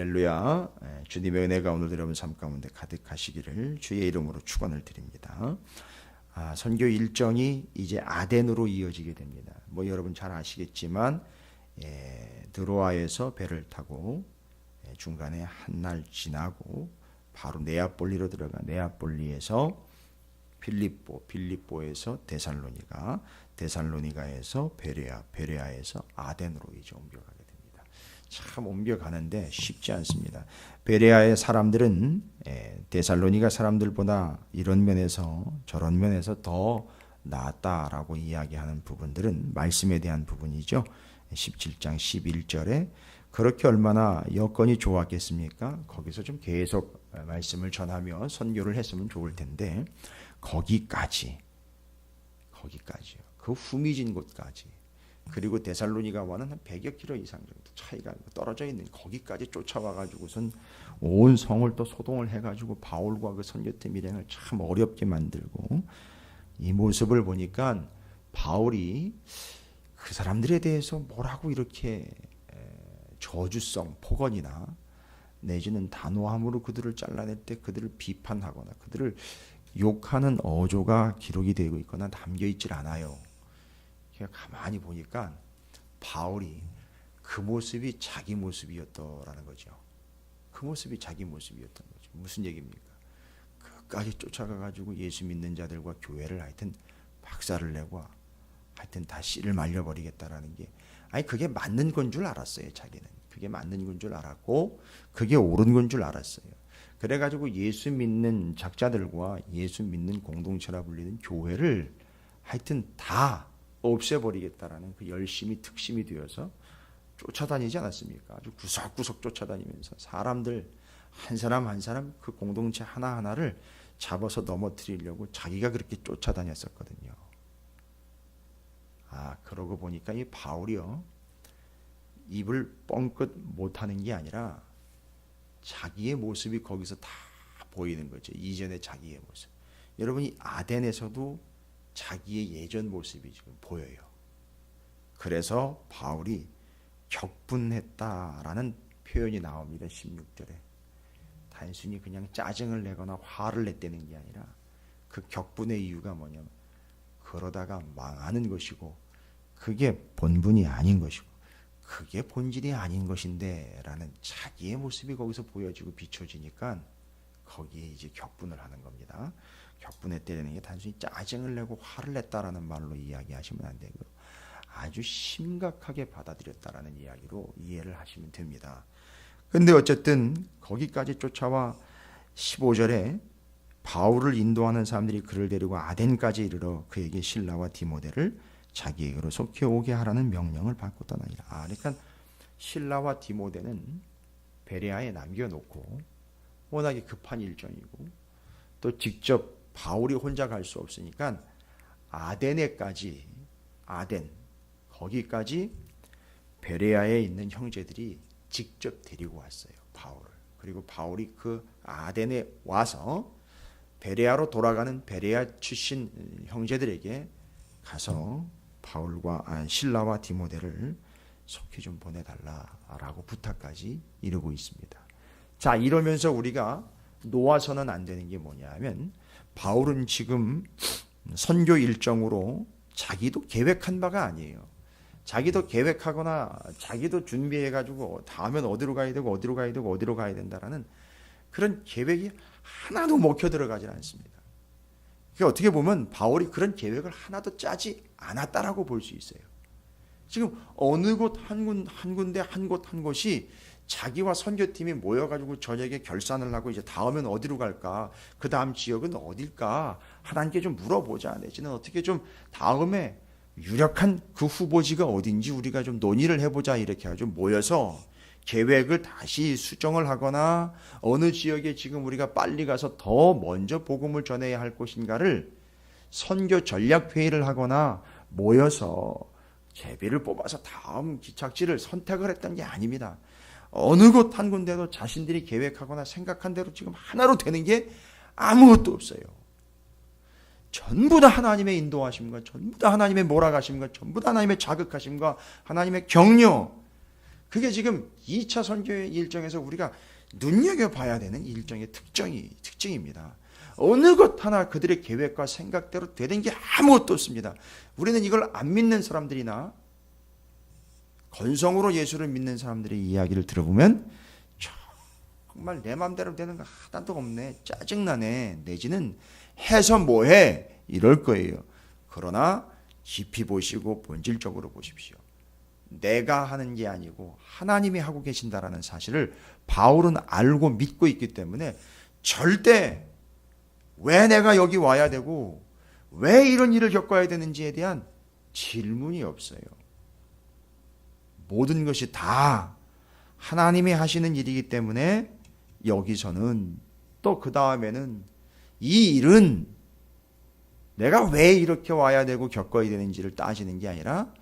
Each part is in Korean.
할렐루야. 주님의 은혜가 오늘도 여러분 삶 가운데 가득하시기를 주의 이름으로 축원을 드립니다. 선교 일정이 이제 아덴으로 이어지게 됩니다. 뭐 여러분 잘 아시겠지만 드로아에서 배를 타고 중간에 한 날 지나고 바로 네아폴리로 들어가 네아폴리에서 필립보, 필립보에서 데살로니가, 데살로니가에서 베레아, 베레아에서 아덴으로 이제 옮겨가게 됩니다. 참 옮겨가는데 쉽지 않습니다. 베레아의 사람들은 데살로니가 사람들보다 이런 면에서 저런 면에서 더 낫다라고 이야기하는 부분들은 말씀에 대한 부분이죠. 17장 11절에 그렇게 얼마나 여건이 좋았겠습니까? 거기서 좀 계속 말씀을 전하며 선교를 했으면 좋을 텐데 거기까지요. 그 후미진 곳까지, 그리고 데살로니가와는 한 100여 킬로 이상 정도 차이가 떨어져 있는 거기까지 쫓아와가지고선 온 성을 또 소동을 해가지고 바울과 그 선교팀 일행을 참 어렵게 만들고, 이 모습을 보니까 바울이 그 사람들에 대해서 뭐라고 이렇게 저주성 폭언이나 내지는 단호함으로 그들을 잘라낼 때 그들을 비판하거나 그들을 욕하는 어조가 기록이 되고 있거나 담겨 있질 않아요. 가만히 보니까 바울이 그 모습이 자기 모습이었더라는 거죠. 그 모습이 자기 모습이었던 거죠. 무슨 얘기입니까? 끝까지 쫓아가가지고 예수 믿는 자들과 교회를 하여튼 박살을 내고 하여튼 다 씨를 말려버리겠다라는 게, 아니 그게 맞는 건 줄 알았어요. 자기는 그게 맞는 건 줄 알았고 그게 옳은 건 줄 알았어요. 그래가지고 예수 믿는 작자들과 예수 믿는 공동체라 불리는 교회를 하여튼 다 없애버리겠다라는 그 열심이 특심이 되어서 쫓아다니지 않았습니까? 아주 구석구석 쫓아다니면서 사람들 한 사람 한 사람 그 공동체 하나하나를 잡아서 넘어뜨리려고 자기가 그렇게 쫓아다녔었거든요. 그러고 보니까 이 바울이요, 입을 뻥끗 못하는 게 아니라 자기의 모습이 거기서 다 보이는 거죠. 이전의 자기의 모습. 여러분이 아덴에서도 자기의 예전 모습이 지금 보여요. 그래서 바울이 격분했다라는 표현이 나옵니다. 16절에. 단순히 그냥 짜증을 내거나 화를 냈다는 게 아니라 그 격분의 이유가 뭐냐면 그러다가 망하는 것이고 그게 본분이 아닌 것이고 그게 본질이 아닌 것인데 라는 자기의 모습이 거기서 보여지고 비춰지니까 거기에 이제 격분을 하는 겁니다. 격분했다는 게 단순히 짜증을 내고 화를 냈다라는 말로 이야기하시면 안 되고 아주 심각하게 받아들였다라는 이야기로 이해를 하시면 됩니다. 근데 어쨌든 거기까지 쫓아와 15절에 바울을 인도하는 사람들이 그를 데리고 아덴까지 이르러 그에게 실라와 디모데를 자기에게로 속히 오게 하라는 명령을 받고 떠나니라. 그러니까 실라와 디모데는 베레아에 남겨놓고 워낙에 급한 일정이고 또 직접 바울이 혼자 갈 수 없으니까 아덴에까지, 아덴 거기까지 베레아에 있는 형제들이 직접 데리고 왔어요. 바울을. 그리고 바울이 그 아덴에 와서 베레아로 돌아가는 베레아 출신 형제들에게 가서 바울과 실라와 디모데를 속히 좀 보내달라라고 부탁까지 이루고 있습니다. 자, 이러면서 우리가 놓아서는 안 되는 게 뭐냐면 바울은 지금 선교 일정으로 자기도 계획한 바가 아니에요. 자기도 계획하거나 자기도 준비해가지고 다음엔 어디로 가야 되고 어디로 가야 되고 어디로 가야 된다라는 그런 계획이 하나도 먹혀 들어가지 않습니다. 어떻게 보면 바울이 그런 계획을 하나도 짜지 않았다라고 볼 수 있어요. 지금 어느 곳 한 군데 한 곳 한 곳이 자기와 선교팀이 모여가지고 저녁에 결산을 하고 이제 다음엔 어디로 갈까, 그 다음 지역은 어딜까 하나님께 좀 물어보자. 내지는 어떻게 좀 다음에 유력한 그 후보지가 어딘지 우리가 좀 논의를 해보자 이렇게 아주 모여서 계획을 다시 수정을 하거나 어느 지역에 지금 우리가 빨리 가서 더 먼저 복음을 전해야 할 것인가를 선교 전략 회의를 하거나 모여서 제비를 뽑아서 다음 기착지를 선택을 했던 게 아닙니다. 어느 곳 한 군데도 자신들이 계획하거나 생각한 대로 지금 하나로 되는 게 아무것도 없어요. 전부 다 하나님의 인도하심과 전부 다 하나님의 몰아가심과 전부 다 하나님의 자극하심과 하나님의 격려, 그게 지금 2차 선교의 일정에서 우리가 눈여겨봐야 되는 일정의 특징입니다. 어느 것 하나 그들의 계획과 생각대로 되는 게 아무것도 없습니다. 우리는 이걸 안 믿는 사람들이나 건성으로 예수를 믿는 사람들의 이야기를 들어보면 정말 내 마음대로 되는 거 하나도 없네, 짜증나네, 내지는 해서 뭐해, 이럴 거예요. 그러나 깊이 보시고 본질적으로 보십시오. 내가 하는 게 아니고 하나님이 하고 계신다라는 사실을 바울은 알고 믿고 있기 때문에 절대 왜 내가 여기 와야 되고 왜 이런 일을 겪어야 되는지에 대한 질문이 없어요. 모든 것이 다 하나님이 하시는 일이기 때문에 여기서는 또 그 다음에는 이 일은 내가 왜 이렇게 와야 되고 겪어야 되는지를 따지는 게 아니라,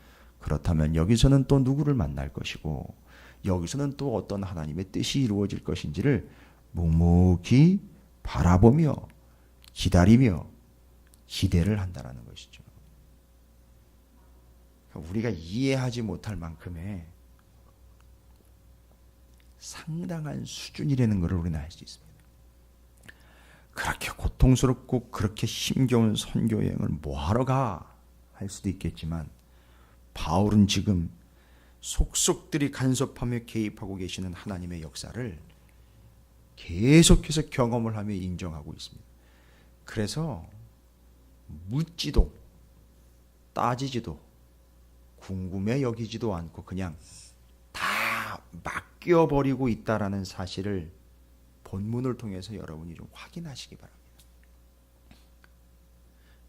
그렇다면 여기서는 또 누구를 만날 것이고 여기서는 또 어떤 하나님의 뜻이 이루어질 것인지를 묵묵히 바라보며 기다리며 기대를 한다는 것이죠. 우리가 이해하지 못할 만큼의 상당한 수준이라는 것을 우리는 알 수 있습니다. 그렇게 고통스럽고 그렇게 힘겨운 선교 여행을 뭐하러 가? 할 수도 있겠지만 바울은 지금 속속들이 간섭하며 개입하고 계시는 하나님의 역사를 계속해서 경험을 하며 인정하고 있습니다. 그래서 묻지도 따지지도 궁금해 여기지도 않고 그냥 다 맡겨버리고 있다라는 사실을 본문을 통해서 여러분이 좀 확인하시기 바랍니다.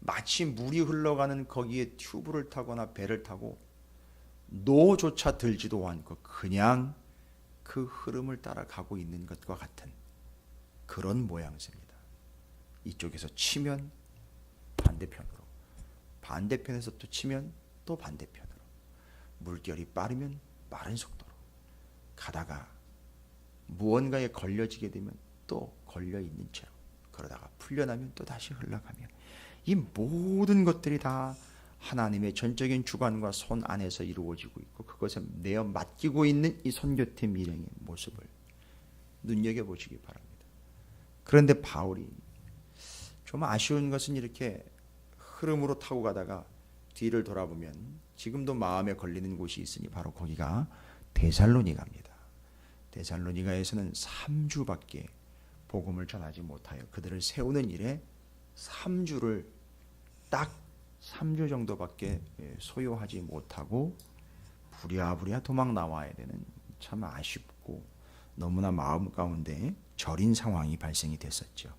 마치 물이 흘러가는 거기에 튜브를 타거나 배를 타고 노조차 들지도 않고 그냥 그 흐름을 따라가고 있는 것과 같은 그런 모양새입니다. 이쪽에서 치면 반대편으로, 반대편에서 또 치면 또 반대편으로, 물결이 빠르면 빠른 속도로 가다가 무언가에 걸려지게 되면 또 걸려있는 채로, 그러다가 풀려나면 또 다시 흘러가며, 이 모든 것들이 다 하나님의 전적인 주관과 손 안에서 이루어지고 있고 그것에 내어 맡기고 있는 이 선교팀 일행의 모습을 눈여겨보시기 바랍니다. 그런데 바울이 좀 아쉬운 것은 이렇게 흐름으로 타고 가다가 뒤를 돌아보면 지금도 마음에 걸리는 곳이 있으니 바로 거기가 데살로니가입니다. 데살로니가에서는 3주밖에 복음을 전하지 못하여 그들을 세우는 일에 3주를 딱 3주 정도밖에 소요하지 못하고 부랴부랴 도망 나와야 되는 참 아쉽고 너무나 마음 가운데 저린 상황이 발생이 됐었죠.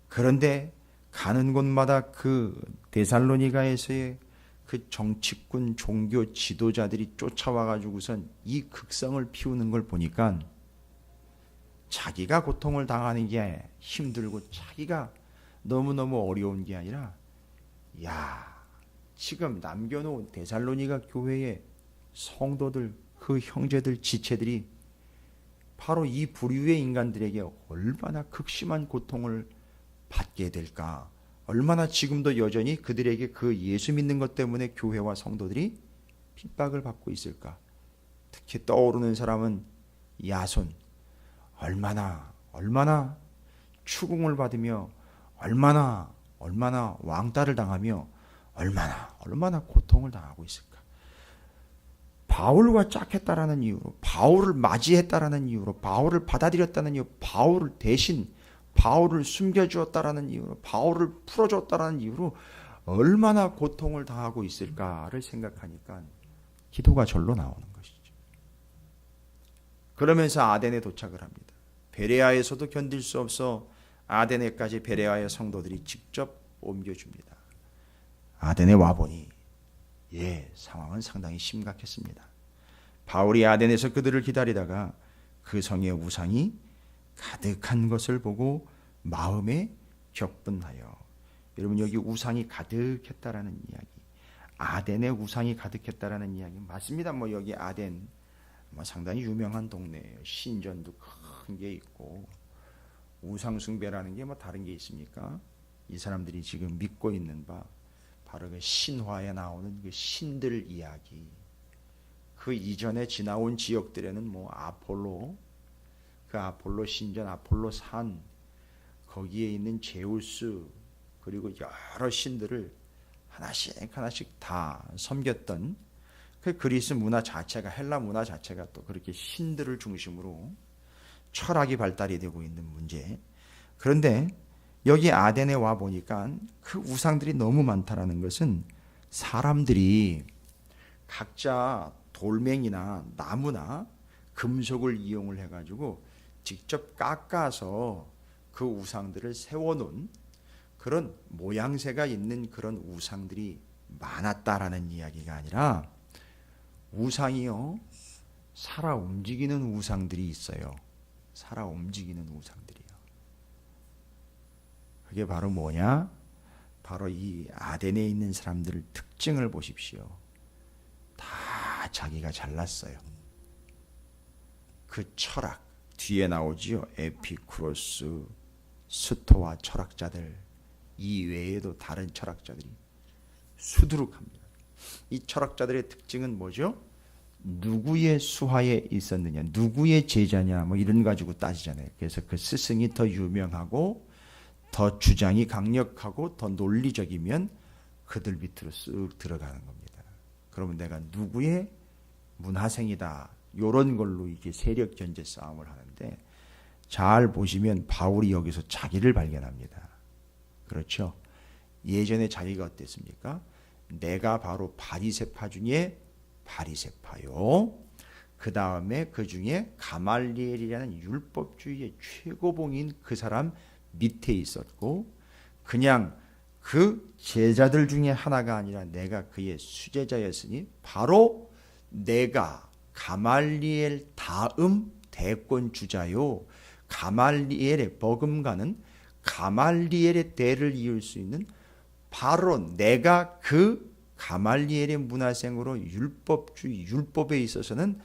그런데 가는 곳마다 그 데살로니가에서의 그 정치꾼 종교 지도자들이 쫓아와 가지고선 이 극성을 피우는 걸 보니까 자기가 고통을 당하는 게 힘들고 자기가 너무너무 어려운 게 아니라, 야, 지금 남겨놓은 데살로니가 교회의 성도들, 그 형제들, 지체들이 바로 이 부류의 인간들에게 얼마나 극심한 고통을 받게 될까, 얼마나 지금도 여전히 그들에게 그 예수 믿는 것 때문에 교회와 성도들이 핍박을 받고 있을까. 특히 떠오르는 사람은 야손, 얼마나 추궁을 받으며 얼마나 왕따를 당하며 얼마나 고통을 당하고 있을까. 바울과 짝했다라는 이유로, 바울을 맞이했다라는 이유로, 바울을 받아들였다는 이유, 바울을 대신 바울을 숨겨주었다라는 이유로, 바울을 풀어줬다라는 이유로 얼마나 고통을 당하고 있을까를 생각하니까 기도가 절로 나오는 것이죠. 그러면서 아덴에 도착을 합니다. 베레아에서도 견딜 수 없어 아덴에까지 베레아의 성도들이 직접 옮겨줍니다. 아덴에 와보니 상황은 상당히 심각했습니다. 바울이 아덴에서 그들을 기다리다가 그 성에 우상이 가득한 것을 보고 마음에 격분하여, 여러분 여기 우상이 가득했다라는 이야기, 아덴에 우상이 가득했다라는 이야기 맞습니다. 여기 아덴 상당히 유명한 동네예요. 신전도 큰 게 있고 우상 숭배라는 게 다른 게 있습니까? 이 사람들이 지금 믿고 있는 바 바로 그 신화에 나오는 그 신들 이야기, 그 이전에 지나온 지역들에는 뭐 아폴로, 그 아폴로 신전, 아폴로 산, 거기에 있는 제우스, 그리고 여러 신들을 하나씩 하나씩 다 섬겼던 그 그리스 문화 자체가, 헬라 문화 자체가 또 그렇게 신들을 중심으로 철학이 발달이 되고 있는 문제. 그런데 여기 아덴에 와 보니까 그 우상들이 너무 많다라는 것은 사람들이 각자 돌멩이나 나무나 금속을 이용을 해가지고 직접 깎아서 그 우상들을 세워놓은 그런 모양새가 있는 그런 우상들이 많았다라는 이야기가 아니라, 우상이요, 살아 움직이는 우상들이 있어요. 살아 움직이는 우상들이요. 그게 바로 뭐냐? 바로 이 아덴에 있는 사람들의 특징을 보십시오. 다 자기가 잘났어요. 그 철학 뒤에 나오지요. 에피쿠로스, 스토아 철학자들, 이 외에도 다른 철학자들이 수두룩합니다. 이 철학자들의 특징은 뭐죠? 누구의 수하에 있었느냐, 누구의 제자냐, 뭐 이런 가지고 따지잖아요. 그래서 그 스승이 더 유명하고 더 주장이 강력하고 더 논리적이면 그들 밑으로 쓱 들어가는 겁니다. 그러면 내가 누구의 문화생이다, 이런 걸로 이게 세력 견제 싸움을 하는데, 잘 보시면 바울이 여기서 자기를 발견합니다. 그렇죠? 예전에 자기가 어땠습니까? 내가 바로 바리새파 중에 바리새파요. 그 다음에 그 중에 가말리엘이라는 율법주의의 최고봉인 그 사람 밑에 있었고, 그냥 그 제자들 중에 하나가 아니라 내가 그의 수제자였으니 바로 내가 가말리엘 다음 대권 주자요, 가말리엘의 버금가는 가말리엘의 대를 이을 수 있는 바로 내가 그 가말리엘의 문화생으로 율법주의, 율법에 있어서는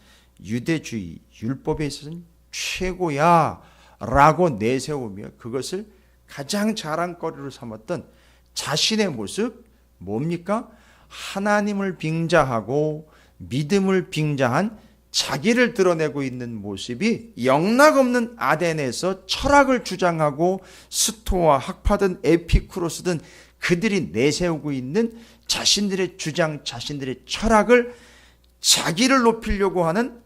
유대주의, 율법에 있어서는 최고야 라고 내세우며 그것을 가장 자랑거리로 삼았던 자신의 모습, 뭡니까? 하나님을 빙자하고 믿음을 빙자한 자기를 드러내고 있는 모습이 영락없는 아덴에서 철학을 주장하고 스토아, 학파든 에피쿠로스든 그들이 내세우고 있는 자신들의 주장, 자신들의 철학을 자기를 높이려고 하는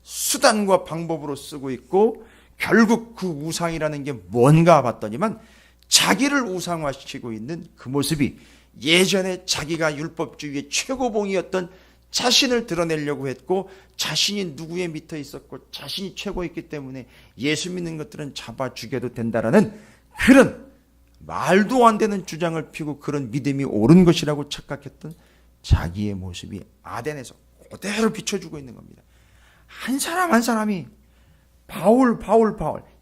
수단과 방법으로 쓰고 있고, 결국 그 우상이라는 게 뭔가 봤더니만 자기를 우상화시키고 있는 그 모습이, 예전에 자기가 율법주의의 최고봉이었던 자신을 드러내려고 했고, 자신이 누구의 밑에 있었고 자신이 최고였기 때문에 예수 믿는 것들은 잡아 죽여도 된다라는 그런 말도 안 되는 주장을 피우고 그런 믿음이 옳은 것이라고 착각했던 자기의 모습이 아덴에서 그대로 비춰주고 있는 겁니다. 한 사람 한 사람이 바울,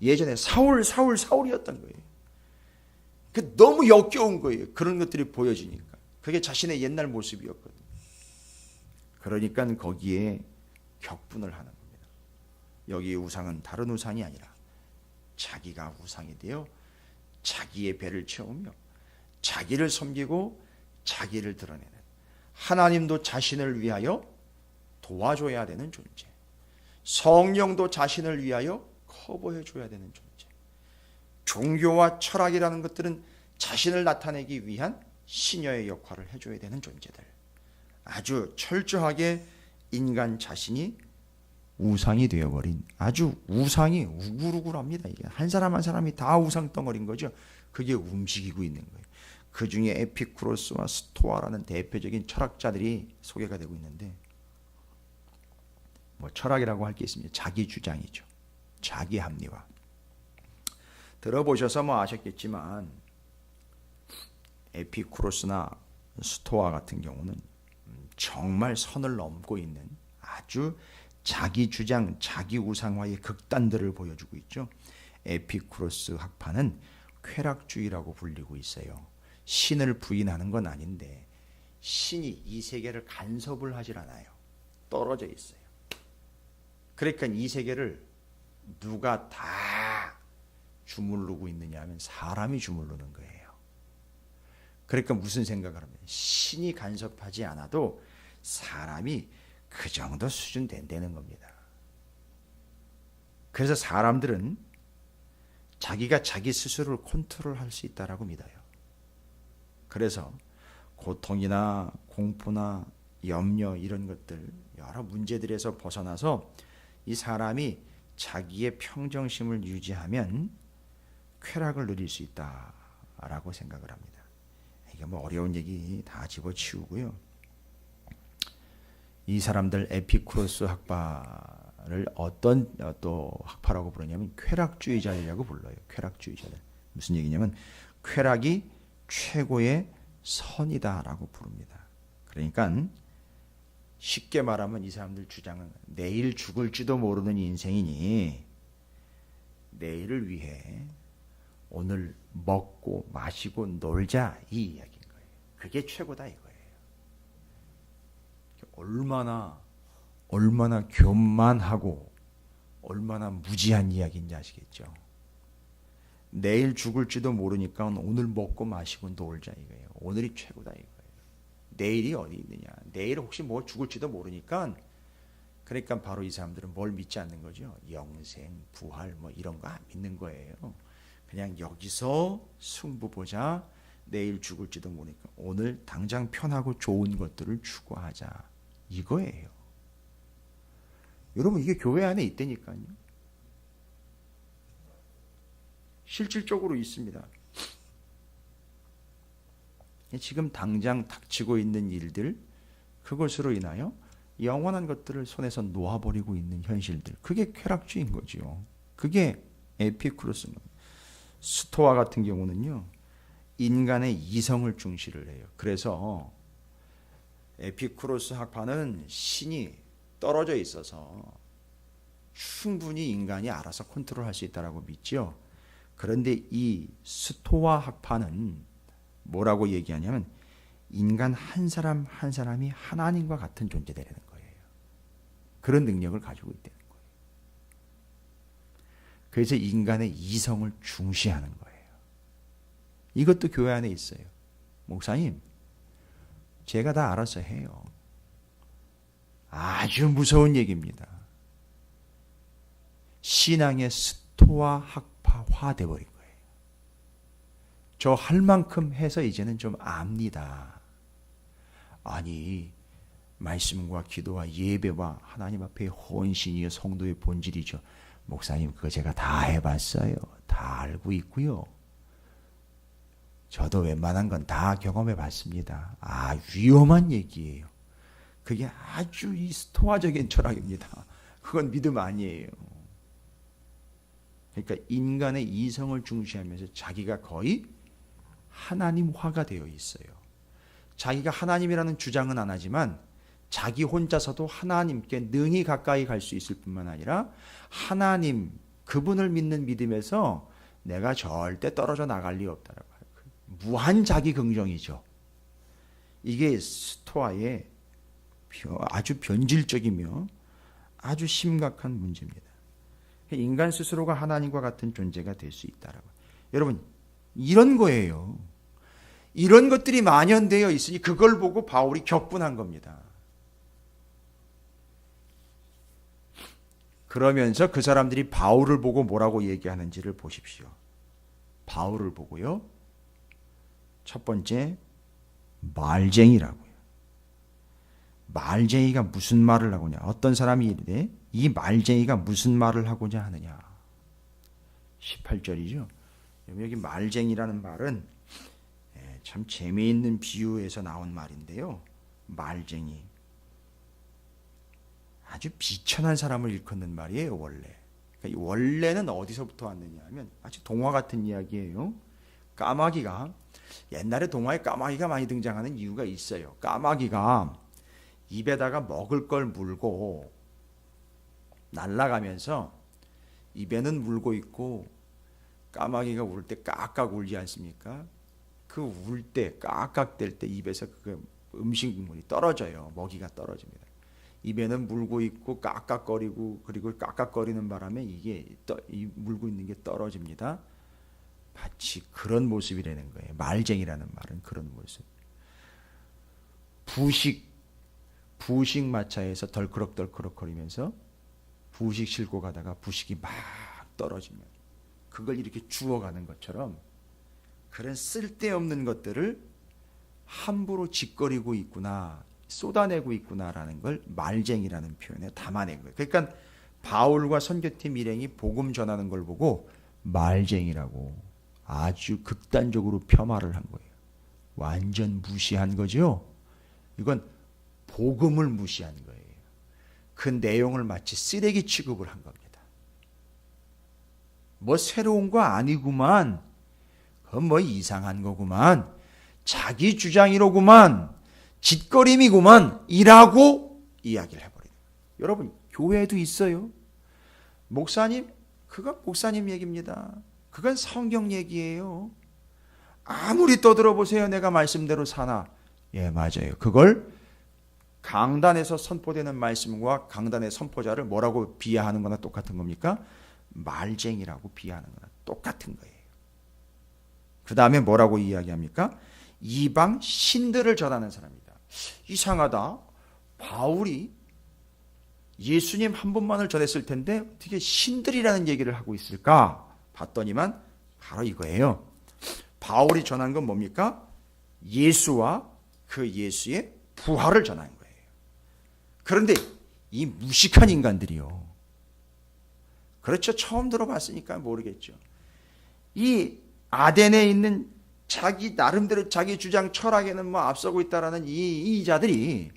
예전에 사울이었던 거예요. 그 너무 역겨운 거예요. 그런 것들이 보여지니까. 그게 자신의 옛날 모습이었거든요. 그러니까 거기에 격분을 하는 겁니다. 여기 우상은 다른 우상이 아니라 자기가 우상이 되어 자기의 배를 채우며 자기를 섬기고 자기를 드러내는, 하나님도 자신을 위하여 도와줘야 되는 존재, 성령도 자신을 위하여 커버해줘야 되는 존재, 종교와 철학이라는 것들은 자신을 나타내기 위한 시녀의 역할을 해줘야 되는 존재들, 아주 철저하게 인간 자신이 우상이 되어버린, 아주 우상이 우글우글합니다. 이게 한 사람 한 사람이 다 우상 덩어리인 거죠. 그게 움직이고 있는 거예요. 그 중에 에피쿠로스와 스토아라는 대표적인 철학자들이 소개가 되고 있는데, 뭐 철학이라고 할 게 있습니다. 자기 주장이죠. 자기 합리화. 들어보셔서 뭐 아셨겠지만 에피쿠로스나 스토아 같은 경우는 정말 선을 넘고 있는 아주 자기 주장, 자기 우상화의 극단들을 보여주고 있죠. 에피쿠로스 학파는 쾌락주의라고 불리고 있어요. 신을 부인하는 건 아닌데 신이 이 세계를 간섭을 하질 않아요. 떨어져 있어요. 그러니까 이 세계를 누가 다 주물르고 있느냐 하면 사람이 주물르는 거예요. 그러니까 무슨 생각을 하면 신이 간섭하지 않아도 사람이 그 정도 수준 된다는 겁니다. 그래서 사람들은 자기가 자기 스스로를 컨트롤할 수 있다라고 믿어요. 그래서 고통이나 공포나 염려 이런 것들 여러 문제들에서 벗어나서 이 사람이 자기의 평정심을 유지하면 쾌락을 누릴 수 있다라고 생각을 합니다. 이게 뭐 어려운 얘기 다 집어치우고요. 이 사람들 에피쿠로스 학파를 어떤 또 학파라고 부르냐면 쾌락주의자라고 불러요. 쾌락주의자들. 무슨 얘기냐면 쾌락이 최고의 선이다라고 부릅니다. 그러니까 쉽게 말하면 이 사람들 주장은 내일 죽을지도 모르는 인생이니 내일을 위해 오늘 먹고 마시고 놀자 이 이야기인 거예요. 그게 최고다 이거예요. 얼마나 교만하고 얼마나 무지한 이야기인지 아시겠죠? 내일 죽을지도 모르니까 오늘 먹고 마시고 놀자 이거예요. 오늘이 최고다 이거예요. 내일이 어디 있느냐? 내일 혹시 뭐 죽을지도 모르니까 그러니까 바로 이 사람들은 뭘 믿지 않는 거죠? 영생, 부활 뭐 이런 거 안 믿는 거예요. 그냥 여기서 승부 보자. 내일 죽을지도 모르니까 오늘 당장 편하고 좋은 것들을 추구하자. 이거예요. 여러분 이게 교회 안에 있다니까요. 실질적으로 있습니다. 지금 당장 닥치고 있는 일들 그것으로 인하여 영원한 것들을 손에서 놓아버리고 있는 현실들 그게 쾌락주의인 거죠. 그게 에피쿠로스입니다. 스토아 같은 경우는요. 인간의 이성을 중시를 해요. 그래서 에피쿠로스 학파는 신이 떨어져 있어서 충분히 인간이 알아서 컨트롤할 수 있다고 믿죠. 그런데 이 스토아 학파는 뭐라고 얘기하냐면 인간 한 사람 한 사람이 하나님과 같은 존재되는 거예요. 그런 능력을 가지고 있다는 거예요. 그래서 인간의 이성을 중시하는 거예요. 이것도 교회 안에 있어요. 목사님, 제가 다 알아서 해요. 아주 무서운 얘기입니다. 신앙의 스토아 학파화 되어버린 거예요. 저 할 만큼 해서 이제는 좀 압니다. 아니, 말씀과 기도와 예배와 하나님 앞에 헌신이 성도의 본질이죠. 목사님, 그거 제가 다 해봤어요. 다 알고 있고요. 저도 웬만한 건 다 경험해 봤습니다. 아, 위험한 얘기예요. 그게 아주 이 스토아적인 철학입니다. 그건 믿음 아니에요. 그러니까 인간의 이성을 중시하면서 자기가 거의 하나님화가 되어 있어요. 자기가 하나님이라는 주장은 안 하지만 자기 혼자서도 하나님께 능히 가까이 갈 수 있을 뿐만 아니라 하나님, 그분을 믿는 믿음에서 내가 절대 떨어져 나갈 리 없다라고 해요. 무한 자기 긍정이죠. 이게 스토아의 아주 변질적이며 아주 심각한 문제입니다. 인간 스스로가 하나님과 같은 존재가 될 수 있다라고. 여러분, 이런 거예요. 이런 것들이 만연되어 있으니 그걸 보고 바울이 격분한 겁니다. 그러면서 그 사람들이 바울을 보고 뭐라고 얘기하는지를 보십시오. 바울을 보고요. 첫 번째, 말쟁이라고요. 말쟁이가 무슨 말을 하고냐. 어떤 사람이 이르되 이 말쟁이가 무슨 말을 하고자 하느냐. 18절이죠. 여기 말쟁이라는 말은 참 재미있는 비유에서 나온 말인데요. 말쟁이. 아주 비천한 사람을 일컫는 말이에요, 원래. 그러니까 원래는 어디서부터 왔느냐 하면 아주 동화 같은 이야기예요. 까마귀가, 옛날에 동화에 까마귀가 많이 등장하는 이유가 있어요. 까마귀가 입에다가 먹을 걸 물고 날아가면서 입에는 물고 있고 까마귀가 울 때 깍깍 울지 않습니까? 그 울 때 깍깍댈 때 입에서 그 음식물이 떨어져요. 먹이가 떨어집니다. 입에는 물고 있고 깍깍거리고 그리고 깍깍거리는 바람에 이게 이 물고 있는 게 떨어집니다. 마치 그런 모습이라는 거예요. 말쟁이라는 말은 그런 모습. 부식 마차에서 덜커럭덜커럭 거리면서 부식 싣고 가다가 부식이 막 떨어지면 그걸 이렇게 주워가는 것처럼 그런 쓸데없는 것들을 함부로 짓거리고 있구나, 쏟아내고 있구나라는 걸 말쟁이라는 표현에 담아낸 거예요. 그러니까 바울과 선교팀 일행이 복음 전하는 걸 보고 말쟁이라고 아주 극단적으로 폄하를 한 거예요. 완전 무시한 거죠. 이건 복음을 무시한 거예요. 그 내용을 마치 쓰레기 취급을 한 겁니다. 뭐 새로운 거 아니구만, 그건 뭐 이상한 거구만, 자기 주장이로구만, 짓거림이구만 이라고 이야기를 해버리는 거예요. 여러분, 교회에도 있어요. 목사님, 그건 목사님 얘기입니다. 그건 성경 얘기예요. 아무리 떠들어보세요. 내가 말씀대로 사나. 예, 맞아요. 그걸 강단에서 선포되는 말씀과 강단의 선포자를 뭐라고 비하하는 거나 똑같은 겁니까? 말쟁이라고 비하하는 거나 똑같은 거예요. 그 다음에 뭐라고 이야기합니까? 이방 신들을 전하는 사람이다. 이상하다. 바울이 예수님 한 분만을 전했을 텐데 어떻게 신들이라는 얘기를 하고 있을까? 봤더니만 바로 이거예요. 바울이 전한 건 뭡니까? 예수와 그 예수의 부활을 전한 거예요. 그런데 이 무식한 인간들이요. 그렇죠. 처음 들어봤으니까 모르겠죠. 이 아덴에 있는 자기 나름대로 자기 주장 철학에는 뭐 앞서고 있다라는 이 자들이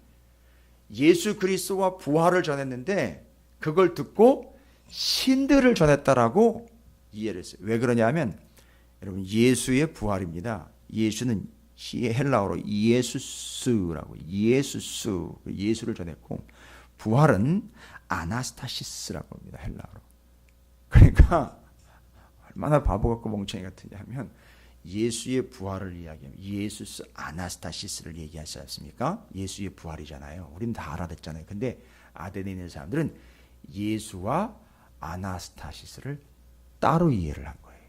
예수 그리스도와 부활을 전했는데 그걸 듣고 신들을 전했다라고 이해를 했어요. 왜 그러냐면 여러분, 예수의 부활입니다. 예수는 헬라어로 예수스라고, 예수를 전했고, 부활은 아나스타시스라고 합니다. 헬라어로. 그러니까 얼마나 바보 같고 멍청이 같으냐 하면 예수의 부활을 이야기하면 예수스 아나스타시스를 얘기하지 않습니까? 예수의 부활이잖아요. 우린 다 알아듣잖아요. 근데 아덴에 있는 사람들은 예수와 아나스타시스를 따로 이해를 한 거예요.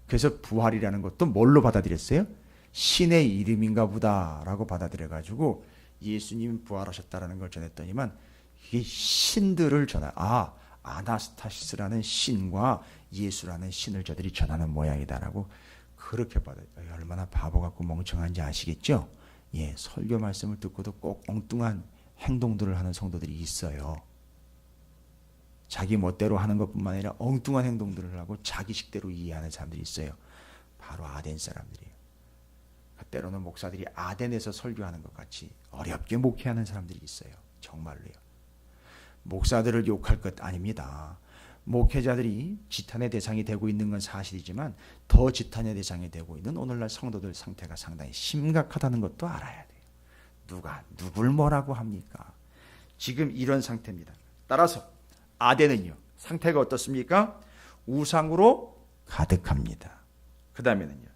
그래서 부활이라는 것도 뭘로 받아들였어요? 신의 이름인가 보다라고 받아들여가지고 예수님 부활하셨다라는 걸 전했더니만 이게 신들을 아나스타시스라는 신과 예수라는 신을 저들이 전하는 모양이다라고 그렇게 받아요. 얼마나 바보 같고 멍청한지 아시겠죠? 예, 설교 말씀을 듣고도 꼭 엉뚱한 행동들을 하는 성도들이 있어요. 자기 멋대로 하는 것뿐만 아니라 엉뚱한 행동들을 하고 자기식대로 이해하는 사람들이 있어요. 바로 아덴 사람들이에요. 때로는 목사들이 아덴에서 설교하는 것 같이 어렵게 목회하는 사람들이 있어요. 정말로요. 목사들을 욕할 것 아닙니다. 목회자들이 지탄의 대상이 되고 있는 건 사실이지만 더 지탄의 대상이 되고 있는 오늘날 성도들 상태가 상당히 심각하다는 것도 알아야 돼요. 누가 누굴 뭐라고 합니까? 지금 이런 상태입니다. 따라서 아덴은요, 상태가 어떻습니까? 우상으로 가득합니다. 그 다음에는요,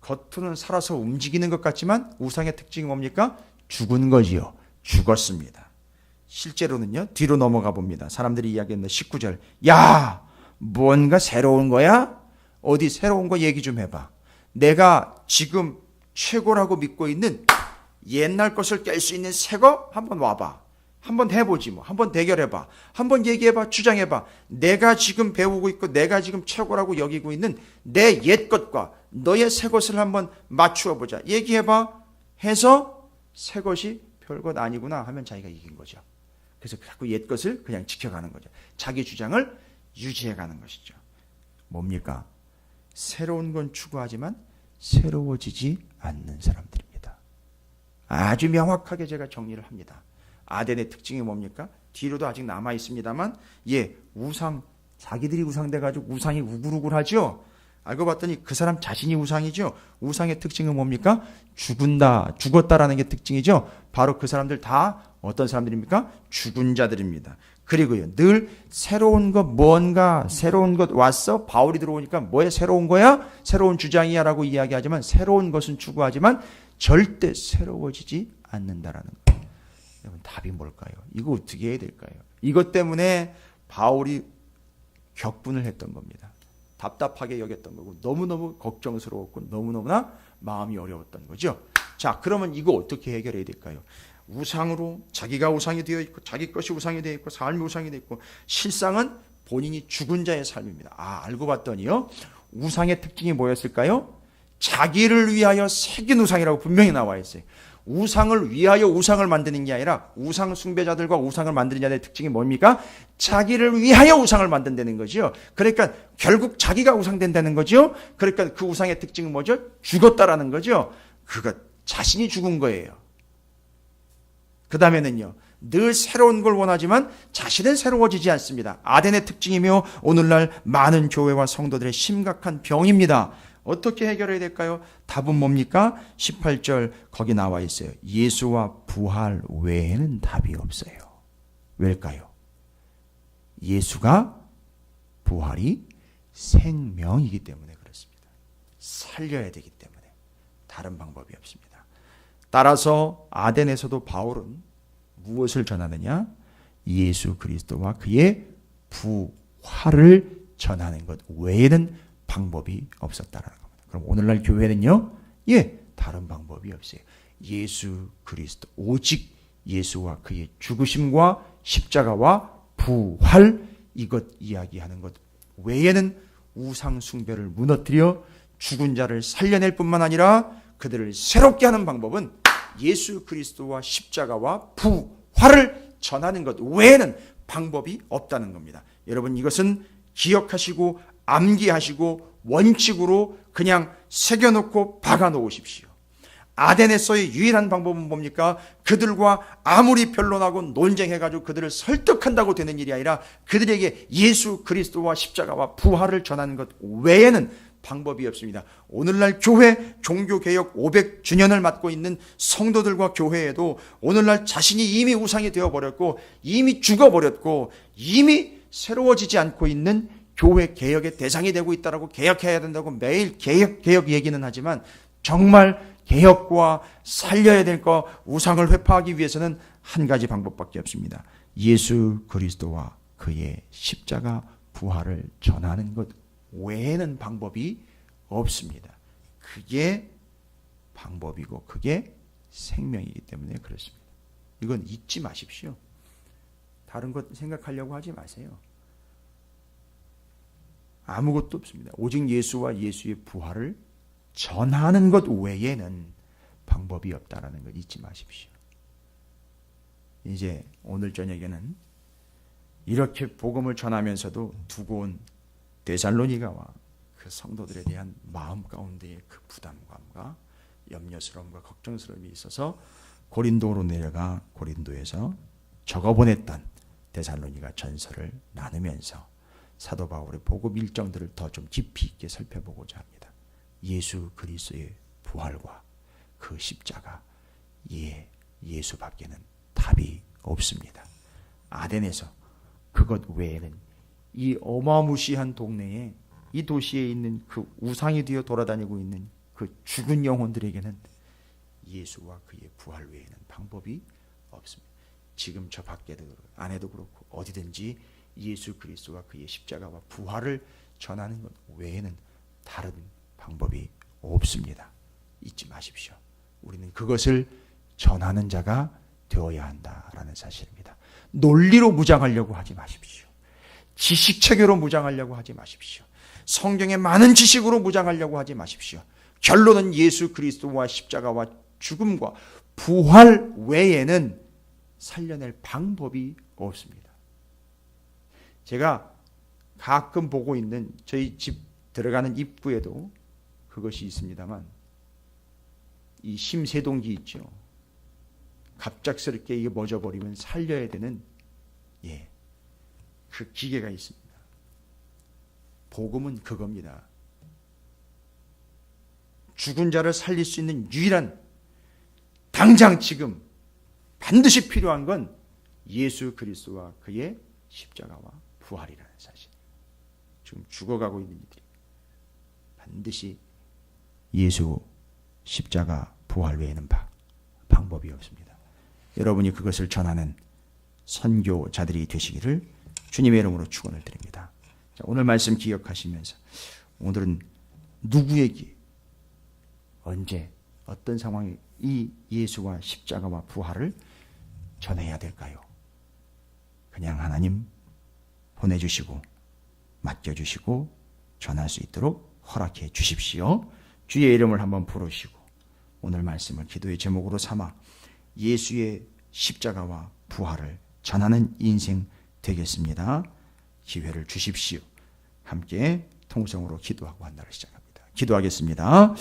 겉으로는 살아서 움직이는 것 같지만 우상의 특징이 뭡니까? 죽은 거지요. 죽었습니다. 실제로는요, 뒤로 넘어가 봅니다. 사람들이 이야기했는데 19절, 야, 뭔가 새로운 거야? 어디 새로운 거 얘기 좀 해봐. 내가 지금 최고라고 믿고 있는 옛날 것을 깰 수 있는 새 거 한번 와봐. 한번 해보지 뭐. 한번 대결해봐. 한번 얘기해봐. 주장해봐. 내가 지금 배우고 있고 내가 지금 최고라고 여기고 있는 내 옛 것과 너의 새 것을 한번 맞추어 보자. 얘기해봐. 해서 새 것이 별것 아니구나 하면 자기가 이긴 거죠. 그래서 자꾸 옛 것을 그냥 지켜가는 거죠. 자기 주장을 유지해가는 것이죠. 뭡니까? 새로운 건 추구하지만 새로워지지 않는 사람들입니다. 아주 명확하게 제가 정리를 합니다. 아덴의 특징이 뭡니까? 뒤로도 아직 남아 있습니다만, 우상, 자기들이 우상돼가지고 우상이 우글우글하죠? 알고 봤더니 그 사람 자신이 우상이죠? 우상의 특징은 뭡니까? 죽었다라는 게 특징이죠? 바로 그 사람들 다 어떤 사람들입니까? 죽은 자들입니다. 그리고요, 늘 새로운 것, 뭔가 새로운 것 왔어? 바울이 들어오니까 뭐에 새로운 거야? 새로운 주장이야 라고 이야기하지만 새로운 것은 추구하지만 절대 새로워지지 않는다라는 거예요. 여러분, 답이 뭘까요? 이거 어떻게 해야 될까요? 이것 때문에 바울이 격분을 했던 겁니다. 답답하게 여겼던 거고 너무너무 걱정스러웠고 너무너무나 마음이 어려웠던 거죠. 자, 그러면 이거 어떻게 해결해야 될까요? 우상으로 자기가 우상이 되어 있고 자기 것이 우상이 되어 있고 삶이 우상이 되어 있고 실상은 본인이 죽은 자의 삶입니다. 알고 봤더니요. 우상의 특징이 뭐였을까요? 자기를 위하여 새긴 우상이라고 분명히 나와 있어요. 우상을 위하여 우상을 만드는 게 아니라 우상 숭배자들과 우상을 만드는 자들의 특징이 뭡니까? 자기를 위하여 우상을 만든다는 거죠. 그러니까 결국 자기가 우상된다는 거죠. 그러니까 그 우상의 특징은 뭐죠? 죽었다라는 거죠. 그가 자신이 죽은 거예요. 그 다음에는요. 늘 새로운 걸 원하지만 자신은 새로워지지 않습니다. 아덴의 특징이며 오늘날 많은 교회와 성도들의 심각한 병입니다. 어떻게 해결해야 될까요? 답은 뭡니까? 18절 거기 나와 있어요. 예수와 부활 외에는 답이 없어요. 왜일까요? 예수가 부활이 생명이기 때문에 그렇습니다. 살려야 되기 때문에 다른 방법이 없습니다. 따라서 아덴에서도 바울은 무엇을 전하느냐? 예수 그리스도와 그의 부활을 전하는 것 외에는 방법이 없었다는 겁니다. 그럼 오늘날 교회는요? 다른 방법이 없어요. 예수 그리스도, 오직 예수와 그의 죽으심과 십자가와 부활, 이것 이야기하는 것 외에는 우상 숭배를 무너뜨려 죽은 자를 살려낼 뿐만 아니라 그들을 새롭게 하는 방법은 예수 그리스도와 십자가와 부활을 전하는 것 외에는 방법이 없다는 겁니다. 여러분 이것은 기억하시고 암기하시고 원칙으로 그냥 새겨놓고 박아놓으십시오. 아덴에서의 유일한 방법은 뭡니까? 그들과 아무리 변론하고 논쟁해가지고 그들을 설득한다고 되는 일이 아니라 그들에게 예수 그리스도와 십자가와 부활을 전하는 것 외에는 방법이 없습니다. 오늘날 교회 종교개혁 500주년을 맞고 있는 성도들과 교회에도 오늘날 자신이 이미 우상이 되어버렸고 이미 죽어버렸고 이미 새로워지지 않고 있는 교회 개혁의 대상이 되고 있다라고 개혁해야 된다고 매일 개혁 얘기는 하지만 정말 개혁과 살려야 될 거 우상을 회파하기 위해서는 한 가지 방법밖에 없습니다. 예수 그리스도와 그의 십자가 부활을 전하는 것 외에는 방법이 없습니다. 그게 방법이고 그게 생명이기 때문에 그렇습니다. 이건 잊지 마십시오. 다른 것 생각하려고 하지 마세요. 아무것도 없습니다. 오직 예수와 예수의 부활을 전하는 것 외에는 방법이 없다는 걸 잊지 마십시오. 이제 오늘 저녁에는 이렇게 복음을 전하면서도 두고 온 데살로니가와 그 성도들에 대한 마음 가운데의 그 부담감과 염려스러움과 걱정스러움이 있어서 고린도로 내려가 고린도에서 적어보냈던 데살로니가 전서를 나누면서 사도 바울의 복음 일정들을 더 좀 깊이 있게 살펴보고자 합니다. 예수 그리스도의 부활과 그 십자가, 예수밖에는 답이 없습니다. 아덴에서 그것 외에는 이 어마무시한 동네에 이 도시에 있는 그 우상이 되어 돌아다니고 있는 그 죽은 영혼들에게는 예수와 그의 부활 외에는 방법이 없습니다. 지금 저 밖에도 안에도 그렇고 어디든지 예수 그리스도와 그의 십자가와 부활을 전하는 것 외에는 다른 방법이 없습니다. 잊지 마십시오. 우리는 그것을 전하는 자가 되어야 한다라는 사실입니다. 논리로 무장하려고 하지 마십시오. 지식체계로 무장하려고 하지 마십시오. 성경의 많은 지식으로 무장하려고 하지 마십시오. 결론은 예수 그리스도와 십자가와 죽음과 부활 외에는 살려낼 방법이 없습니다. 제가 가끔 보고 있는 저희 집 들어가는 입구에도 그것이 있습니다만 이 심세동기 있죠. 갑작스럽게 이게 멎어버리면 살려야 되는 그 기계가 있습니다. 복음은 그겁니다. 죽은 자를 살릴 수 있는 유일한 당장 지금 반드시 필요한 건 예수 그리스도와 그의 십자가와 부활이라는 사실. 지금 죽어가고 있는 이들이 반드시 예수 십자가 부활 외에는 방법이 없습니다. 여러분이 그것을 전하는 선교자들이 되시기를 주님의 이름으로 축원을 드립니다. 자, 오늘 말씀 기억하시면서 오늘은 누구에게 언제 어떤 상황에 이 예수와 십자가와 부활을 전해야 될까요? 그냥 하나님 보내주시고 맡겨주시고 전할 수 있도록 허락해 주십시오. 주의 이름을 한번 부르시고 오늘 말씀을 기도의 제목으로 삼아 예수의 십자가와 부활을 전하는 인생 되겠습니다. 기회를 주십시오. 함께 통성으로 기도하고 한 날을 시작합니다. 기도하겠습니다.